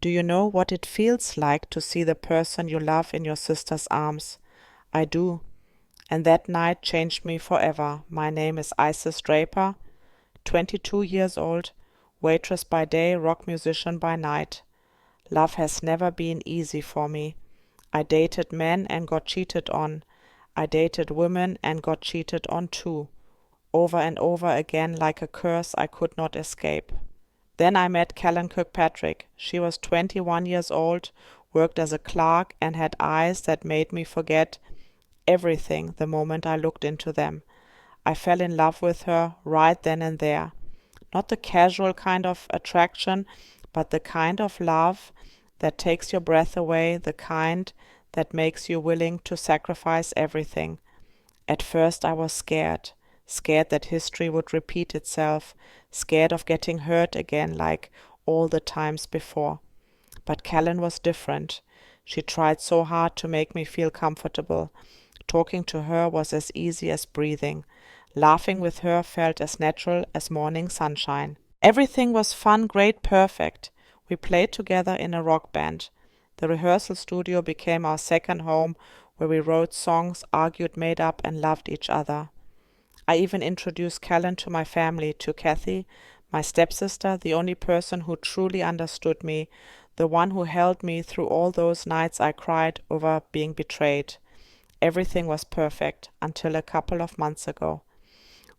Do you know what it feels like to see the person you love in your sister's arms? I do. And that night changed me forever. My name is Isis Draper, 22 years old, waitress by day, rock musician by night. Love has never been easy for me. I dated men and got cheated on. I dated women and got cheated on too. Over and over again, like a curse I could not escape. Then I met Callan Kirkpatrick. She was 21 years old, worked as a clerk, and had eyes that made me forget everything the moment I looked into them. I fell in love with her right then and there. Not the casual kind of attraction, but the kind of love that takes your breath away, the kind that makes you willing to sacrifice everything. At first I was scared that history would repeat itself, scared of getting hurt again like all the times before. But Callan was different. She tried so hard to make me feel comfortable. Talking to her was as easy as breathing. Laughing with her felt as natural as morning sunshine. Everything was fun, great, perfect. We played together in a rock band. The rehearsal studio became our second home, where we wrote songs, argued, made up, and loved each other. I even introduced Callan to my family, to Kathy, my stepsister, the only person who truly understood me, the one who held me through all those nights I cried over being betrayed. Everything was perfect until a couple of months ago.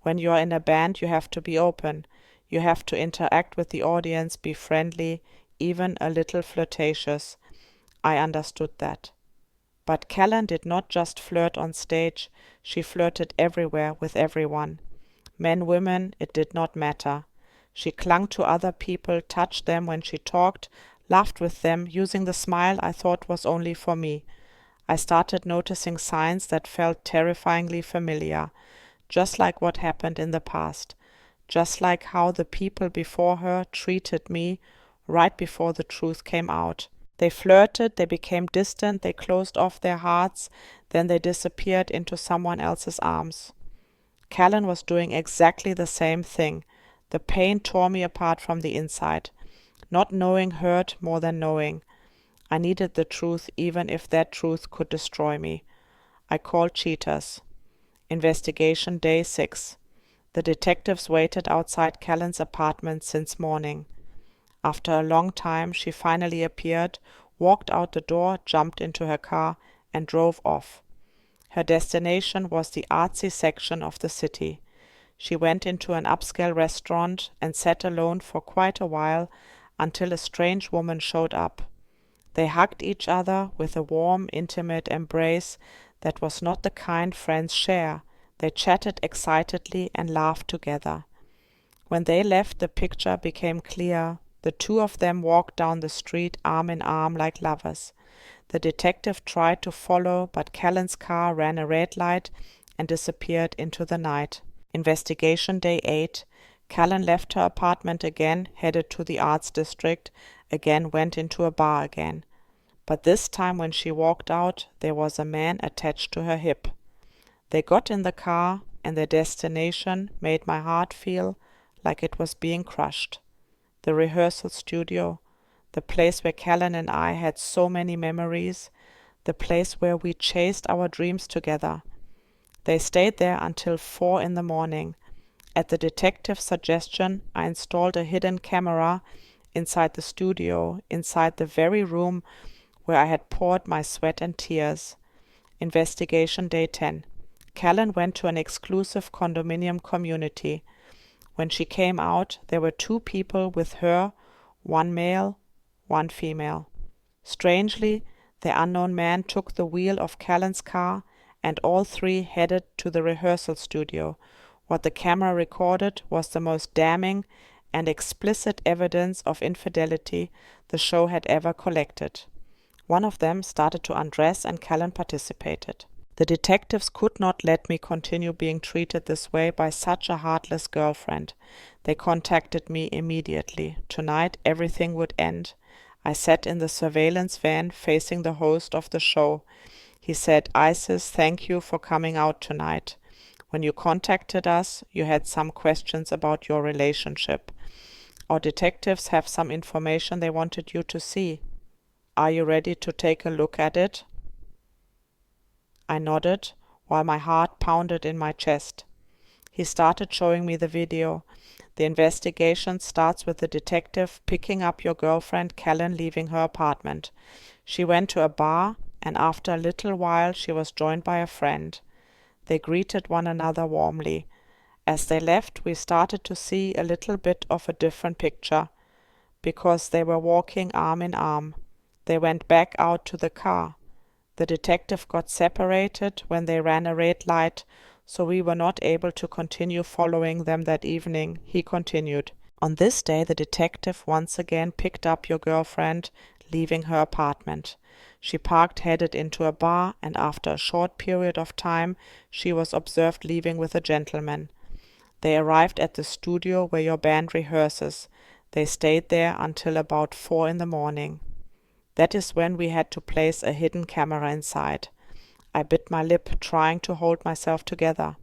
When you are in a band, you have to be open. You have to interact with the audience, be friendly, even a little flirtatious. I understood that. But Callan did not just flirt on stage, she flirted everywhere with everyone. Men, women, it did not matter. She clung to other people, touched them when she talked, laughed with them, using the smile I thought was only for me. I started noticing signs that felt terrifyingly familiar, just like what happened in the past, just like how the people before her treated me right before the truth came out. They flirted, they became distant, they closed off their hearts, then they disappeared into someone else's arms. Callan was doing exactly the same thing. The pain tore me apart from the inside. Not knowing hurt more than knowing. I needed the truth, even if that truth could destroy me. I called cheaters. Investigation day 6. The detectives waited outside Callan's apartment since morning. After a long time, she finally appeared, walked out the door, jumped into her car, and drove off. Her destination was the artsy section of the city. She went into an upscale restaurant and sat alone for quite a while until a strange woman showed up. They hugged each other with a warm, intimate embrace that was not the kind friends share. They chatted excitedly and laughed together. When they left, the picture became clear. The two of them walked down the street arm in arm like lovers. The detective tried to follow, but Callan's car ran a red light and disappeared into the night. Investigation day 8. Callan left her apartment again, headed to the arts district, again went into a bar again. But this time when she walked out, there was a man attached to her hip. They got in the car, and their destination made my heart feel like it was being crushed. The rehearsal studio, the place where Callan and I had so many memories, the place where we chased our dreams together. They stayed there until 4 in the morning. At the detective's suggestion, I installed a hidden camera inside the studio, inside the very room where I had poured my sweat and tears. Investigation day 10. Callan went to an exclusive condominium community. When she came out, there were 2 people with her, 1 male, 1 female. Strangely, the unknown man took the wheel of Callan's car, and all 3 headed to the rehearsal studio. What the camera recorded was the most damning and explicit evidence of infidelity the show had ever collected. One of them started to undress, and Callan participated. The detectives could not let me continue being treated this way by such a heartless girlfriend. They contacted me immediately. Tonight everything would end. I sat in the surveillance van facing the host of the show. He said, "Isis, thank you for coming out tonight. When you contacted us, you had some questions about your relationship. Our detectives have some information they wanted you to see. Are you ready to take a look at it? I nodded, while my heart pounded in my chest. He started showing me the video. The investigation starts with the detective picking up your girlfriend Callan leaving her apartment. She went to a bar, and after a little while she was joined by a friend. They greeted one another warmly. As they left, we started to see a little bit of a different picture, because they were walking arm in arm. They went back out to the car. The detective got separated when they ran a red light, so we were not able to continue following them that evening. He continued. On this day, the detective once again picked up your girlfriend, leaving her apartment. She parked headed into a bar, and after a short period of time, she was observed leaving with a gentleman. They arrived at the studio where your band rehearses. They stayed there until about 4 in the morning. That is when we had to place a hidden camera inside. I bit my lip, trying to hold myself together.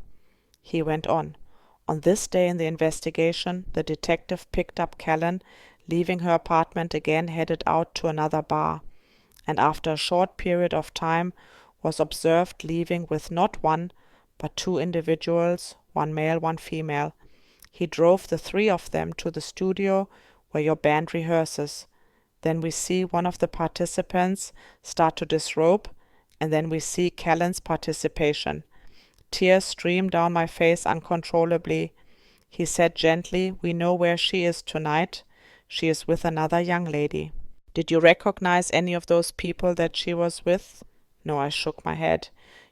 He went on. On this day in the investigation, the detective picked up Callan, leaving her apartment again, headed out to another bar, and after a short period of time was observed leaving with not one, but 2 individuals, one male, one female. He drove the 3 of them to the studio where your band rehearses. Then we see one of the participants start to disrobe, and then we see Callan's participation. Tears streamed down my face uncontrollably. He said gently, "We know where she is tonight. She is with another young lady." "Did you recognize any of those people that she was with?" "No," I shook my head.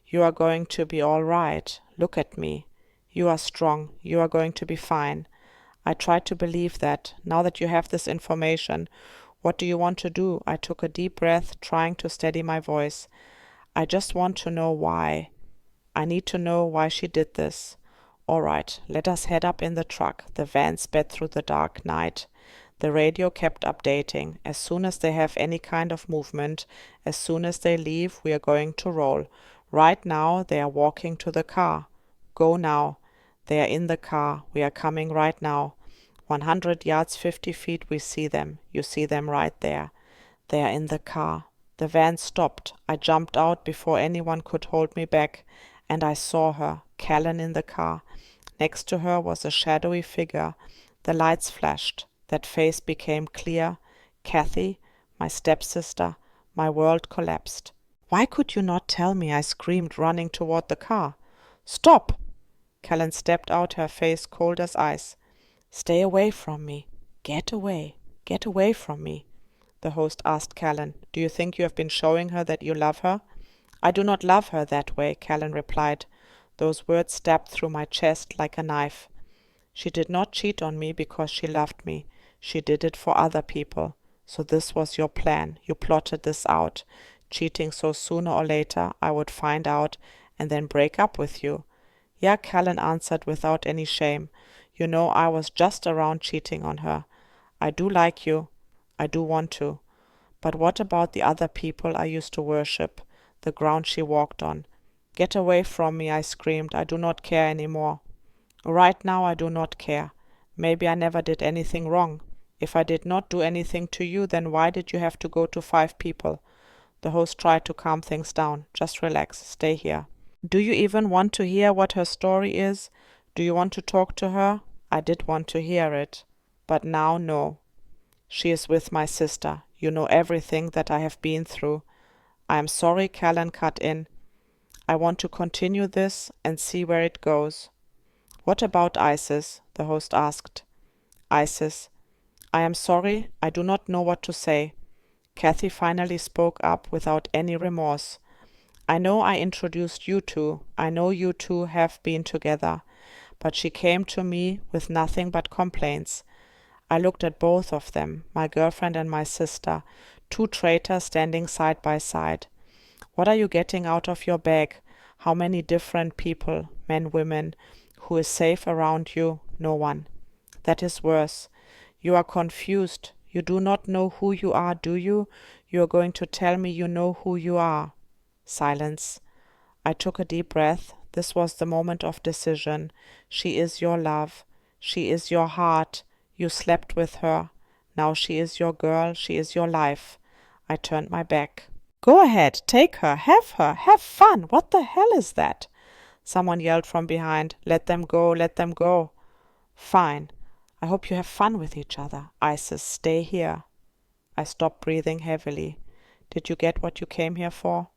"You are going to be all right. Look at me. You are strong. You are going to be fine." I tried to believe that. "Now that you have this information, what do you want to do?" I took a deep breath, trying to steady my voice. "I just want to know why. I need to know why she did this." "All right, let us head up in the truck." The van sped through the dark night. The radio kept updating. "As soon as they have any kind of movement, as soon as they leave, we are going to roll. Right now, they are walking to the car. Go now. They are in the car. We are coming right now. 100 yards, 50 feet, we see them. You see them right there. They are in the car." The van stopped. I jumped out before anyone could hold me back, and I saw her, Callan, in the car. Next to her was a shadowy figure. The lights flashed. That face became clear. Kathy, my stepsister. My world collapsed. "Why could you not tell me?" I screamed, running toward the car. "Stop!" Callan stepped out, her face cold as ice. "Stay away from me. Get away. Get away from me." The host asked Callan, "Do you think you have been showing her that you love her?" "I do not love her that way," Callan replied. Those words stabbed through my chest like a knife. "She did not cheat on me because she loved me. She did it for other people. So this was your plan. You plotted this out, cheating so sooner or later I would find out and then break up with you." "Yeah," Callan answered without any shame. "You know, I was just around cheating on her. I do like you. I do want to. But what about the other people I used to worship, the ground she walked on?" "Get away from me," I screamed. "I do not care anymore. Right now I do not care. Maybe I never did anything wrong. If I did not do anything to you, then why did you have to go to 5 people?" The host tried to calm things down. "Just relax. Stay here." "Do you even want to hear what her story is? Do you want to talk to her?" I did want to hear it. But now, no. "She is with my sister. You know everything that I have been through." "I am sorry," Callan cut in. "I want to continue this and see where it goes." "What about Isis?" the host asked. "Isis. I am sorry, I do not know what to say." Kathy finally spoke up without any remorse. "I know I introduced you two. I know you two have been together. But she came to me with nothing but complaints. I looked at both of them, my girlfriend and my sister, 2 traitors standing side by side. What are you getting out of your bag? How many different people, men, women, who is safe around you? No one. That is worse. You are confused. You do not know who you are, do you? You are going to tell me you know who you are." Silence. I took a deep breath. This was the moment of decision. She is your love. She is your heart. You slept with her. Now she is your girl, she is your life. I turned my back. Go ahead, take her, have fun. What the hell is that? Someone yelled from behind. Let them go, let them go. Fine. I hope you have fun with each other. Isis, stay here. I stopped breathing heavily. Did you get what you came here for?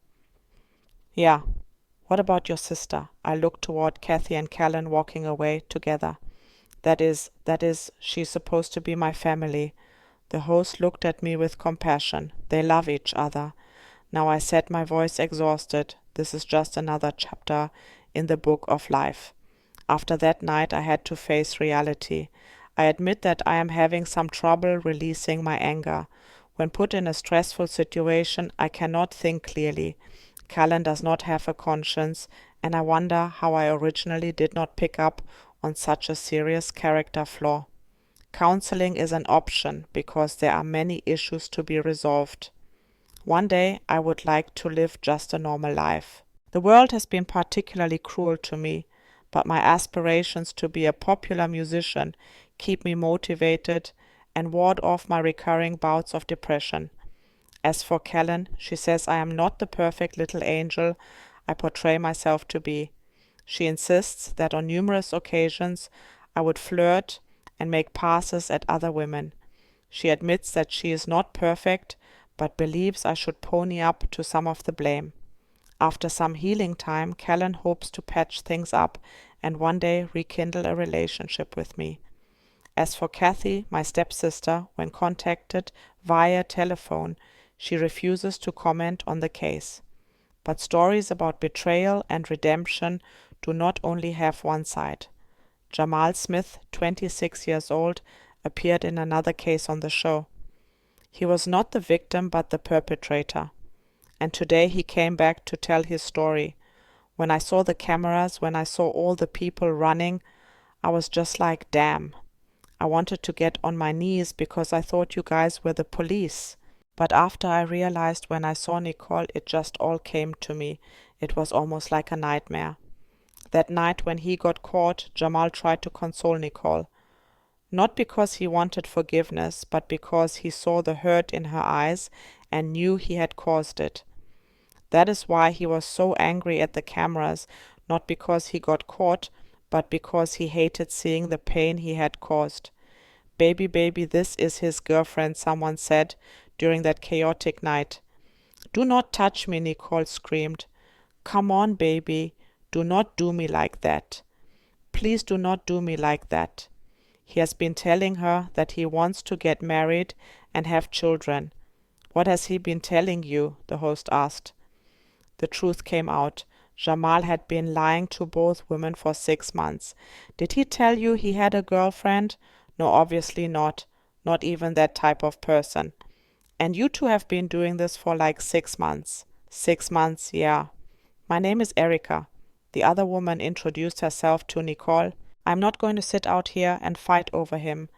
Yeah. What about your sister? I looked toward Kathy and Callan walking away together. That is, she's supposed to be my family. The host looked at me with compassion. They love each other. Now I said, my voice exhausted. This is just another chapter in the book of life. After that night, I had to face reality. I admit that I am having some trouble releasing my anger. When put in a stressful situation, I cannot think clearly. Callan does not have a conscience, and I wonder how I originally did not pick up on such a serious character flaw. Counseling is an option because there are many issues to be resolved. One day I would like to live just a normal life. The world has been particularly cruel to me, but my aspirations to be a popular musician keep me motivated and ward off my recurring bouts of depression. As for Callan, she says I am not the perfect little angel I portray myself to be. She insists that on numerous occasions I would flirt and make passes at other women. She admits that she is not perfect, but believes I should pony up to some of the blame. After some healing time, Callan hopes to patch things up and one day rekindle a relationship with me. As for Kathy, my stepsister, when contacted via telephone, she refuses to comment on the case. But stories about betrayal and redemption do not only have one side. Jamal Smith, 26 years old, appeared in another case on the show. He was not the victim but the perpetrator. And today he came back to tell his story. When I saw the cameras, when I saw all the people running, I was just like, damn. I wanted to get on my knees because I thought you guys were the police. But after I realized when I saw Nicole, it just all came to me. It was almost like a nightmare. That night when he got caught, Jamal tried to console Nicole. Not because he wanted forgiveness, but because he saw the hurt in her eyes and knew he had caused it. That is why he was so angry at the cameras, not because he got caught, but because he hated seeing the pain he had caused. Baby, this is his girlfriend, someone said during that chaotic night. Do not touch me, Nicole screamed. Come on, baby, do not do me like that. Please do not do me like that. He has been telling her that he wants to get married and have children. What has he been telling you? The host asked. The truth came out. Jamal had been lying to both women for 6 months. Did he tell you he had a girlfriend? No, obviously not. Not even that type of person. And you two have been doing this for like 6 months. 6 months, yeah. My name is Erica. The other woman introduced herself to Nicole. I'm not going to sit out here and fight over him.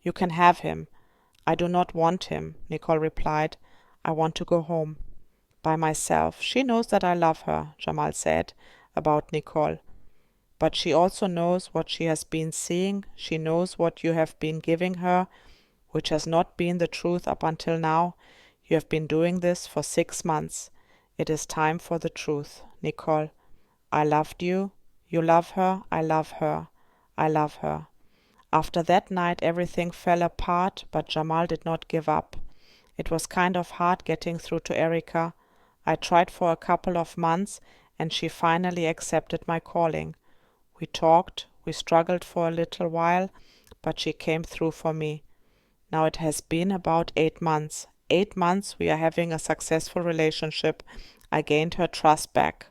You can have him. I do not want him, Nicole replied. I want to go home. By myself. She knows that I love her, Jamal said about Nicole. But she also knows what she has been seeing. She knows what you have been giving her, which has not been the truth up until now. You have been doing this for 6 months. It is time for the truth, Nicole. I loved you. You love her. I love her. I love her. After that night everything fell apart, but Jamal did not give up. It was kind of hard getting through to Erica. I tried for a couple of months, and she finally accepted my calling. We talked, we struggled for a little while, but she came through for me. Now it has been about 8 months. 8 months we are having a successful relationship. I gained her trust back.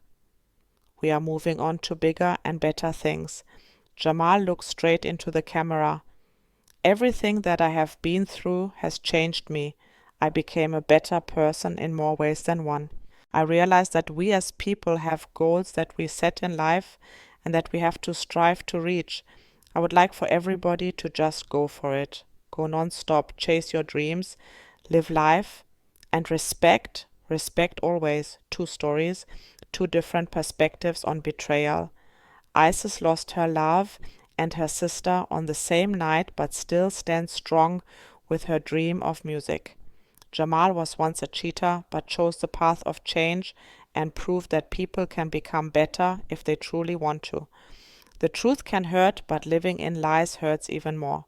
We are moving on to bigger and better things. Jamal looked straight into the camera. Everything that I have been through has changed me. I became a better person in more ways than one. I realized that we as people have goals that we set in life and that we have to strive to reach. I would like for everybody to just go for it. Go non-stop, chase your dreams, live life, and respect always. 2 stories, 2 different perspectives on betrayal. Isis lost her love, and her sister on the same night, but still stands strong with her dream of music. Jamal was once a cheater, but chose the path of change and proved that people can become better if they truly want to. The truth can hurt, but living in lies hurts even more.